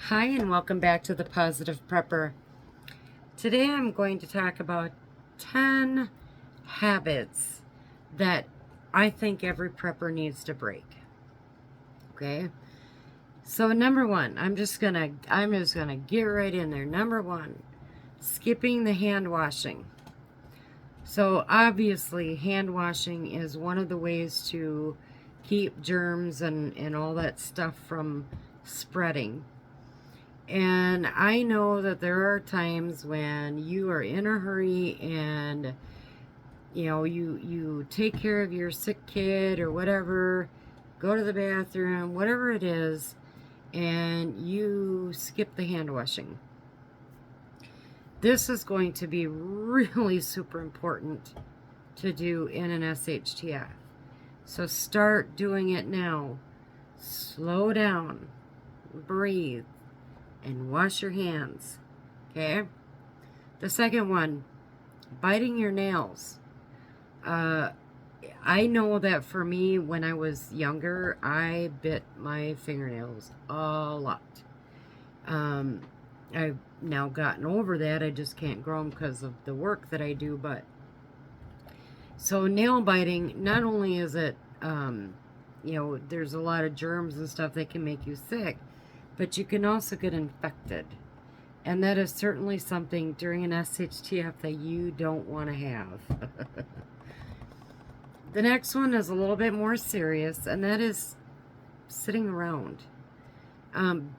Hi, and welcome back to the Positive Prepper. Today I'm going to talk about 10 habits that I think every prepper needs to break. Okay? So number one, I'm just gonna get right in there. Number one, skipping the hand washing. So obviously hand washing is one of the ways to keep germs and all that stuff from spreading. And I know that there are times when you are in a hurry and you take care of your sick kid or whatever, go to the bathroom, whatever it is, and you skip the hand washing. This is going to be really super important to do in an SHTF. So start doing it now. Slow down, breathe, and wash your hands. Okay? The second one, biting your nails. I know that for me, when I was younger, I bit my fingernails a lot. I've now gotten over that. I just can't grow them because of the work that I do. But so nail biting, not only is it, there's a lot of germs and stuff that can make you sick, but you can also get infected. And that is certainly something during an SHTF that you don't want to have. The next one is a little bit more serious, and that is sitting around.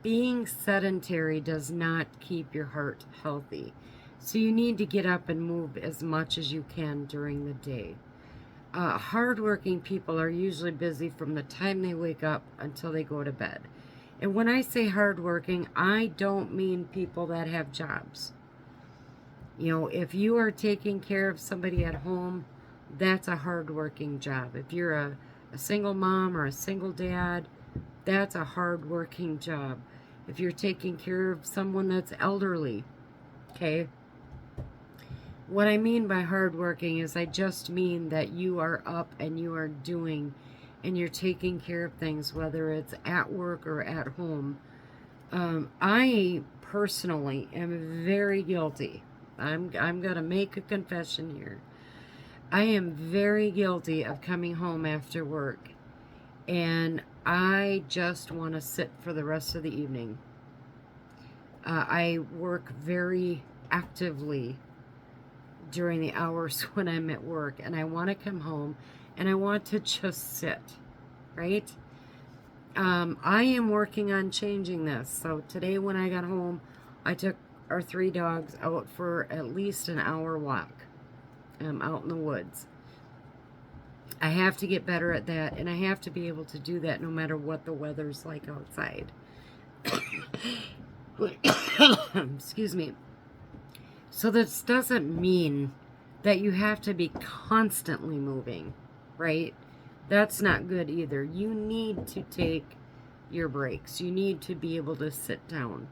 Being sedentary does not keep your heart healthy. So you need to get up and move as much as you can during the day. Hardworking people are usually busy from the time they wake up until they go to bed. And when I say hardworking, I don't mean people that have jobs. If you are taking care of somebody at home, that's a hardworking job. If you're a single mom or a single dad, that's a hardworking job. If you're taking care of someone that's elderly, okay? What I mean by hardworking is I just mean that you are up and you are doing and you're taking care of things, whether it's at work or at home. I personally am very guilty. I'm going to make a confession here. I am very guilty of coming home after work and I just want to sit for the rest of the evening. I work very actively during the hours when I'm at work, and I want to come home and I want to just sit, right? I am working on changing this. So today when I got home, I took our 3 dogs out for at least an hour walk out in the woods. I have to get better at that, and I have to be able to do that no matter what the weather's like outside. Excuse me. So this doesn't mean that you have to be constantly moving, right? That's not good either. You need to take your breaks. You need to be able to sit down.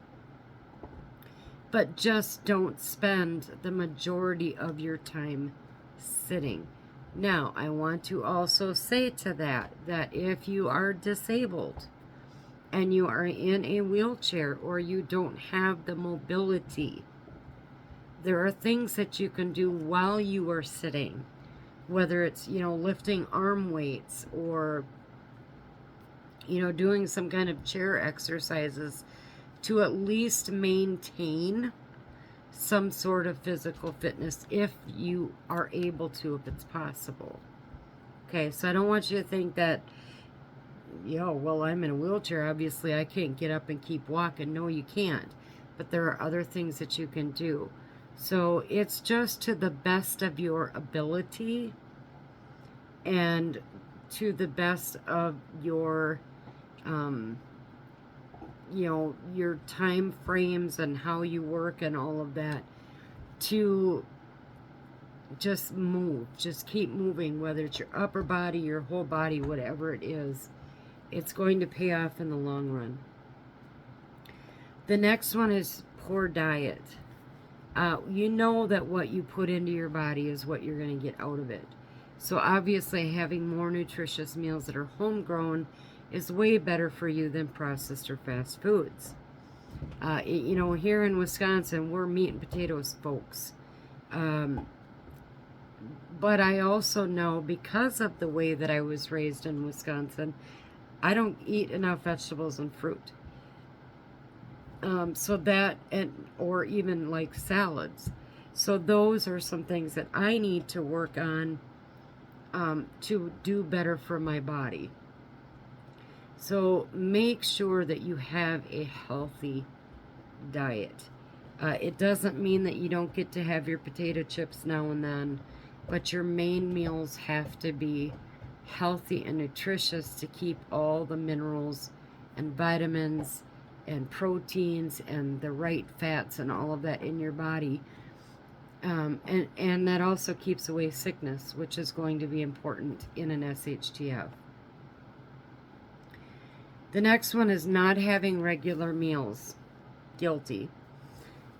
But just don't spend the majority of your time sitting. Now, I want to also say to that if you are disabled and you are in a wheelchair or you don't have the mobility, there are things that you can do while you are sitting, whether it's, lifting arm weights or, doing some kind of chair exercises to at least maintain some sort of physical fitness if you are able to, if it's possible. Okay, so I don't want you to think that, well, I'm in a wheelchair, obviously I can't get up and keep walking. No, you can't. But there are other things that you can do. So it's just to the best of your ability and to the best of your, your time frames and how you work and all of that, to just move, just keep moving, whether it's your upper body, your whole body, whatever it is, it's going to pay off in the long run. The next one is poor diet. You know that what you put into your body is what you're going to get out of it. So obviously having more nutritious meals that are homegrown is way better for you than processed or fast foods. You know, here in Wisconsin, we're meat and potatoes folks. Um, but I also know, because of the way that I was raised in Wisconsin, I don't eat enough vegetables and fruit. So that, and or even like salads. So those are some things that I need to work on, to do better for my body. So make sure that you have a healthy diet. It doesn't mean that you don't get to have your potato chips now and then, but your main meals have to be healthy and nutritious to keep all the minerals and vitamins and proteins and the right fats and all of that in your body. And that also keeps away sickness, which is going to be important in an SHTF. The next one is not having regular meals. Guilty.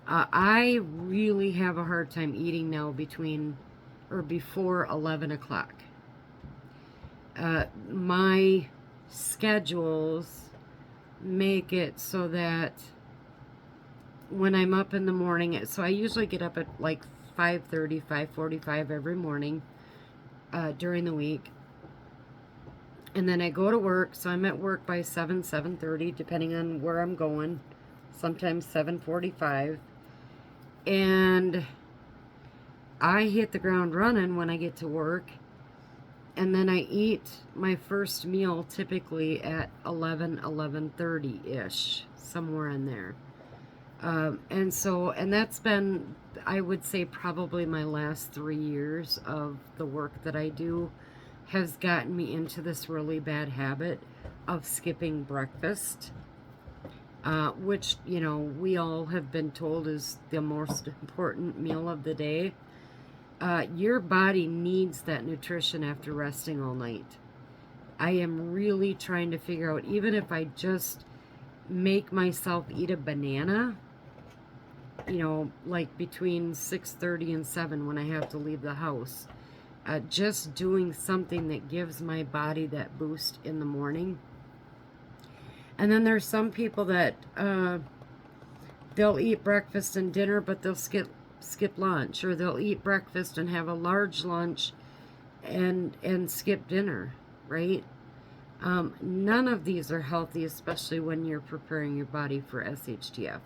I really have a hard time eating now between or before 11 o'clock. My schedules make it so that when I'm up in the morning, so I usually get up at like 5:30, 5:45 every morning during the week. And then I go to work, so I'm at work by 7, 7:30, depending on where I'm going. Sometimes 7:45. And I hit the ground running when I get to work. And then I eat my first meal typically at 11, 11:30-ish, somewhere in there. And that's been, I would say, probably my last 3 years of the work that I do has gotten me into this really bad habit of skipping breakfast, which, you know, we all have been told is the most important meal of the day. Your body needs that nutrition after resting all night. I am really trying to figure out, even if I just make myself eat a banana, you know, like between 6:30 and 7 when I have to leave the house, just doing something that gives my body that boost in the morning. And then there's some people that they'll eat breakfast and dinner, but they'll skip lunch, or they'll eat breakfast and have a large lunch and skip dinner, right? None of these are healthy, especially when you're preparing your body for SHTF.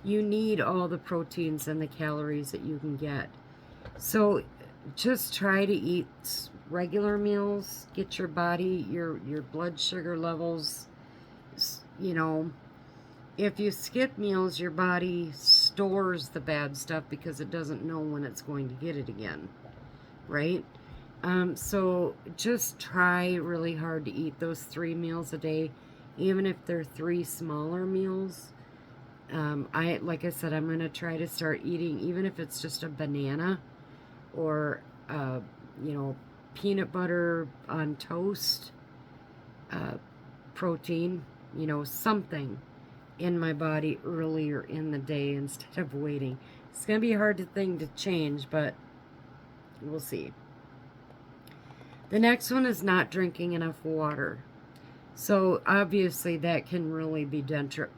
You need all the proteins and the calories that you can get. So just try to eat regular meals, get your body, your blood sugar levels, you know. If you skip meals, your body stores the bad stuff because it doesn't know when it's going to get it again, right? So just try really hard to eat those 3 meals a day, even if they're 3 smaller meals. Like I said, I'm going to try to start eating, even if it's just a banana or, you know, peanut butter on toast, protein, you know, something in my body earlier in the day instead of waiting. It's going to be a hard thing to change, but we'll see. The next one is not drinking enough water. So obviously that can really be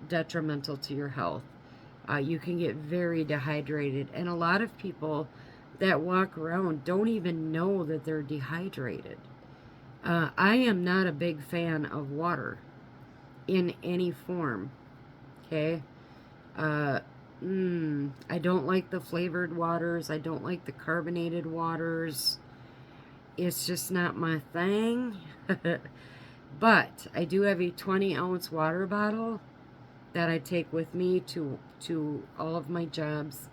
detrimental to your health. You can get very dehydrated, and a lot of people that walk around don't even know that they're dehydrated. I am not a big fan of water in any form. Okay? I don't like the flavored waters. I don't like the carbonated waters. It's just not my thing. But I do have a 20-ounce water bottle that I take with me to all of my jobs.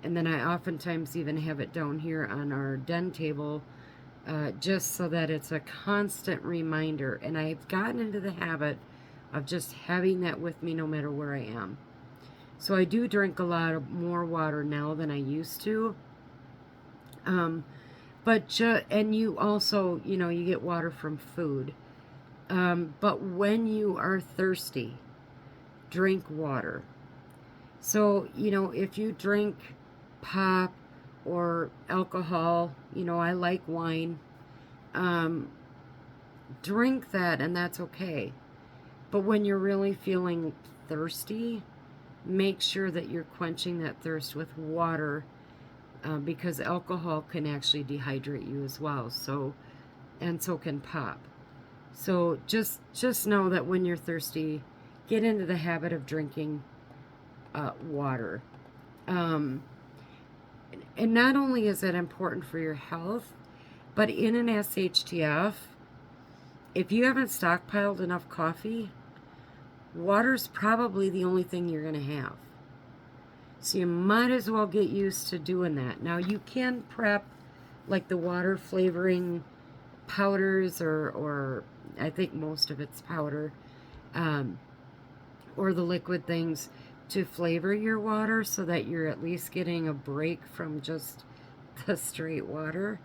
And then I oftentimes even have it down here on our den table, just so that it's a constant reminder. And I've gotten into the habit of just having that with me no matter where I am. So I do drink a lot of more water now than I used to. And you also, you know, you get water from food. But when you are thirsty, drink water. So, you know, if you drink pop or alcohol, you know, I like wine, drink that, and that's okay. But when you're really feeling thirsty, make sure that you're quenching that thirst with water, because alcohol can actually dehydrate you as well. So, and so can pop. So just know that when you're thirsty, get into the habit of drinking water. And not only is it important for your health, but in an SHTF, if you haven't stockpiled enough coffee, water's probably the only thing you're going to have. So you might as well get used to doing that. Now you can prep like the water flavoring powders, or I think most of it's powder, or the liquid things to flavor your water so that you're at least getting a break from just the straight water.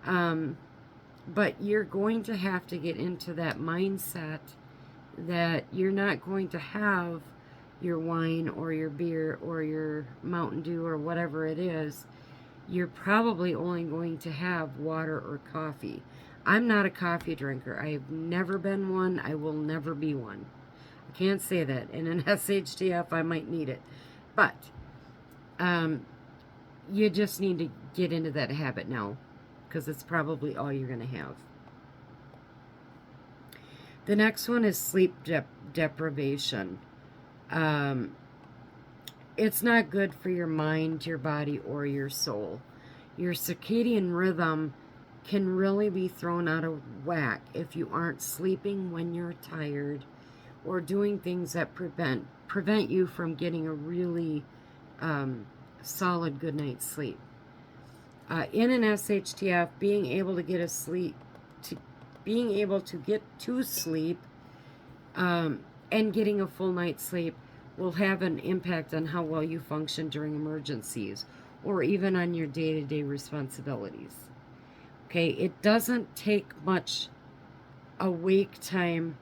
But you're going to have to get into that mindset that you're not going to have your wine or your beer or your Mountain Dew or whatever it is. You're probably only going to have water or coffee. I'm not a coffee drinker. I've never been one. I will never be one. I can't say that. In an SHTF, I might need it. But you just need to get into that habit now, because it's probably all you're going to have. The next one is sleep deprivation. It's not good for your mind, your body, or your soul. Your circadian rhythm can really be thrown out of whack if you aren't sleeping when you're tired, or doing things that prevent you from getting a really solid good night's sleep. In an SHTF, being able to get to sleep and getting a full night's sleep will have an impact on how well you function during emergencies, or even on your day-to-day responsibilities. Okay, it doesn't take much awake time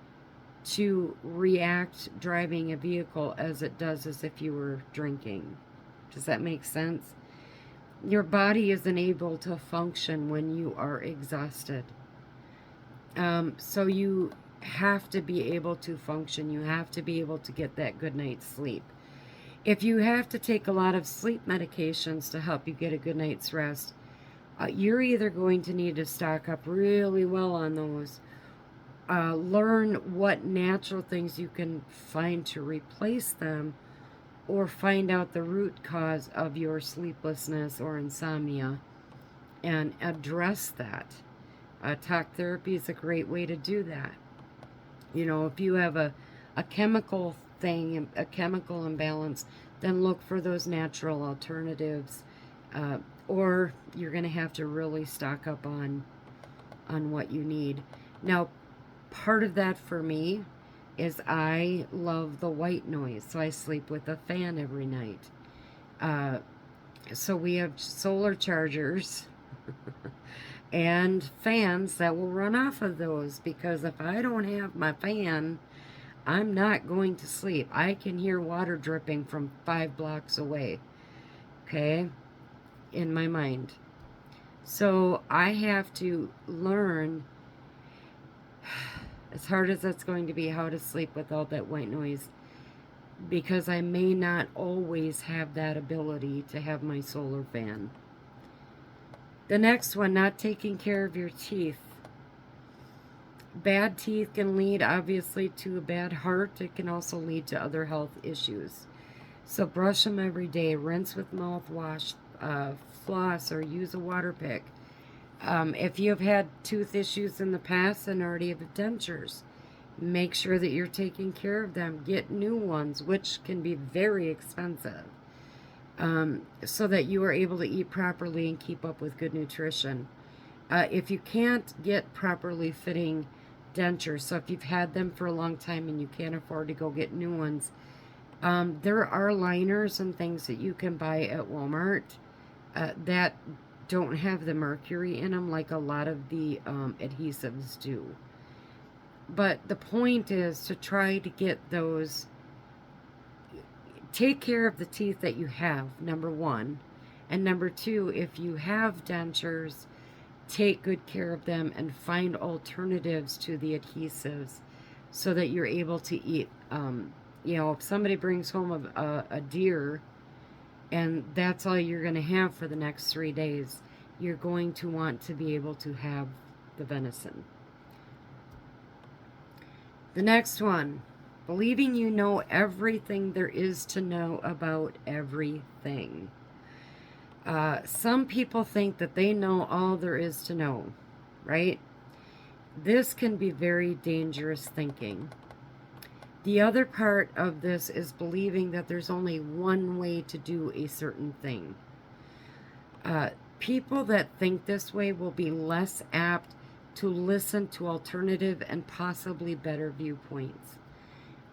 to react driving a vehicle as it does as if you were drinking. Does that make sense? Your body isn't able to function when you are exhausted. So you have to be able to function. You have to be able to get that good night's sleep. If you have to take a lot of sleep medications to help you get a good night's rest, you're either going to need to stock up really well on those, learn what natural things you can find to replace them, or find out the root cause of your sleeplessness or insomnia and address that. Talk therapy is a great way to do that. You know, if you have a chemical thing, a chemical imbalance, then look for those natural alternatives, or you're going to have to really stock up on what you need. Now, part of that for me is I love the white noise, so I sleep with a fan every night. So we have solar chargers and fans that will run off of those, because if I don't have my fan, I'm not going to sleep. I can hear water dripping from 5 blocks away, okay, in my mind. So I have to learn, as hard as that's going to be, how to sleep without that white noise, because I may not always have that ability to have my solar fan. The next one, not taking care of your teeth. Bad teeth can lead, obviously, to a bad heart. It can also lead to other health issues. So brush them every day. Rinse with mouthwash, floss, or use a water pick. If you've had tooth issues in the past and already have dentures, make sure that you're taking care of them. Get new ones, which can be very expensive, so that you are able to eat properly and keep up with good nutrition. If you can't get properly fitting dentures, so if you've had them for a long time and you can't afford to go get new ones, there are liners and things that you can buy at Walmart that don't have the mercury in them like a lot of the adhesives do. But the point is to try to get those, take care of the teeth that you have, number one. And number two, if you have dentures, take good care of them and find alternatives to the adhesives so that you're able to eat You know, if somebody brings home a deer and that's all you're going to have for the next 3 days, you're going to want to be able to have the venison. The next one, believing you know everything there is to know about everything. Some people think that they know all there is to know, right? This can be very dangerous thinking. The other part of this is believing that there's only one way to do a certain thing. People that think this way will be less apt to listen to alternative and possibly better viewpoints.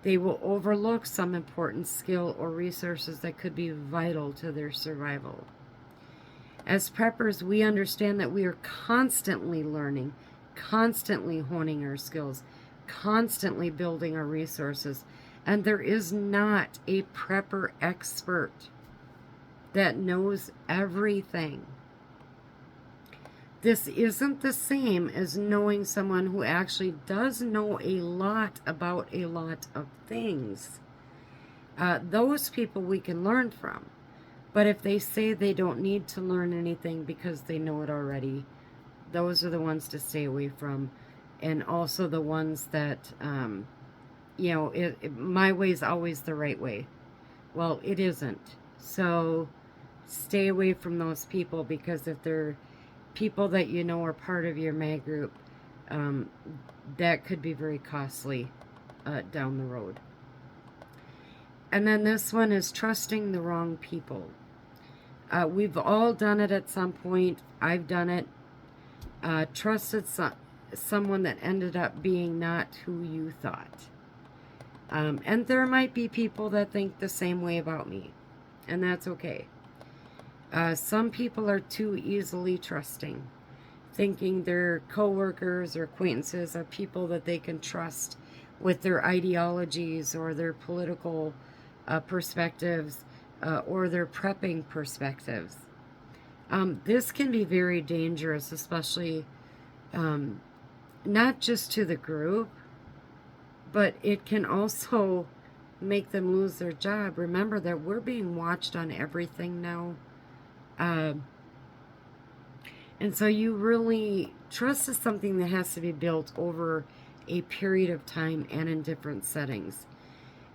They will overlook some important skill or resources that could be vital to their survival. As preppers, we understand that we are constantly learning, constantly honing our skills, constantly building our resources, and there is not a prepper expert that knows everything. This isn't the same as knowing someone who actually does know a lot about a lot of things. Those people we can learn from. But if they say they don't need to learn anything because they know it already, those are the ones to stay away from. And also the ones that, you know, my way is always the right way. Well, it isn't. So stay away from those people, because if they're people that you know are part of your mag group, that could be very costly down the road. And then this one is trusting the wrong people. We've all done it at some point. I've done it. Trusted someone that ended up being not who you thought. And there might be people that think the same way about me, and that's okay. Some people are too easily trusting, thinking their coworkers or acquaintances are people that they can trust with their ideologies or their political perspectives or their prepping perspectives. This can be very dangerous, especially not just to the group, but it can also make them lose their job. Remember that we're being watched on everything now. And so you really, trust is something that has to be built over a period of time and in different settings.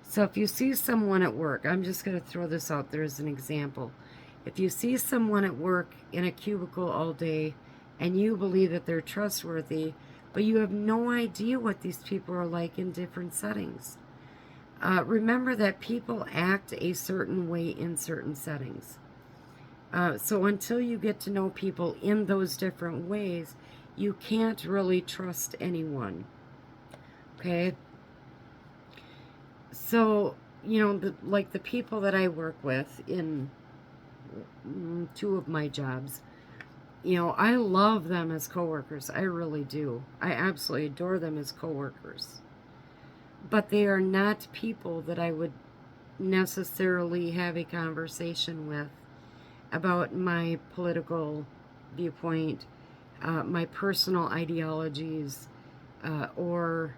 So if you see someone at work, I'm just going to throw this out there as an example. If you see someone at work in a cubicle all day and you believe that they're trustworthy, but you have no idea what these people are like in different settings. Remember that people act a certain way in certain settings. So until you get to know people in those different ways, you can't really trust anyone. Okay? So, you know, like the people that I work with in 2 of my jobs, you know, I love them as coworkers. I really do. I absolutely adore them as coworkers. But they are not people that I would necessarily have a conversation with about my political viewpoint, my personal ideologies, or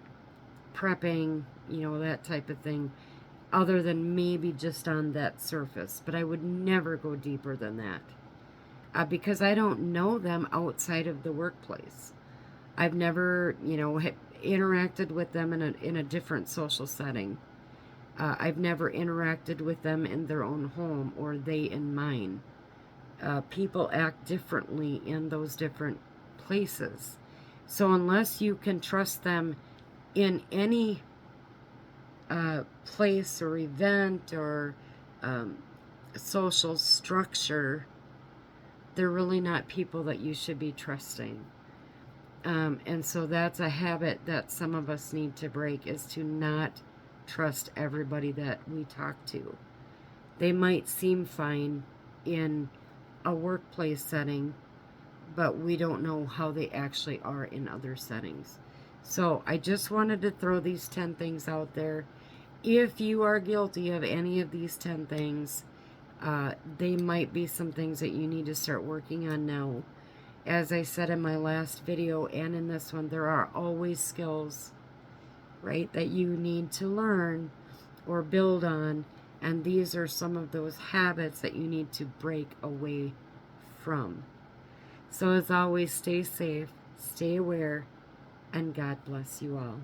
prepping, you know, that type of thing, other than maybe just on that surface. But I would never go deeper than that, because I don't know them outside of the workplace. I've never, you know, interacted with them in a different social setting. I've never interacted with them in their own home or they in mine. People act differently in those different places. So unless you can trust them in any place or event or social structure, they're really not people that you should be trusting. And so that's a habit that some of us need to break, is to not trust everybody that we talk to. They might seem fine in a workplace setting, but we don't know how they actually are in other settings. So I just wanted to throw these 10 things out there. If you are guilty of any of these 10 things, they might be some things that you need to start working on now. As I said in my last video and in this one, there are always skills, right, that you need to learn or build on, and these are some of those habits that you need to break away from. So as always, stay safe, stay aware, and God bless you all.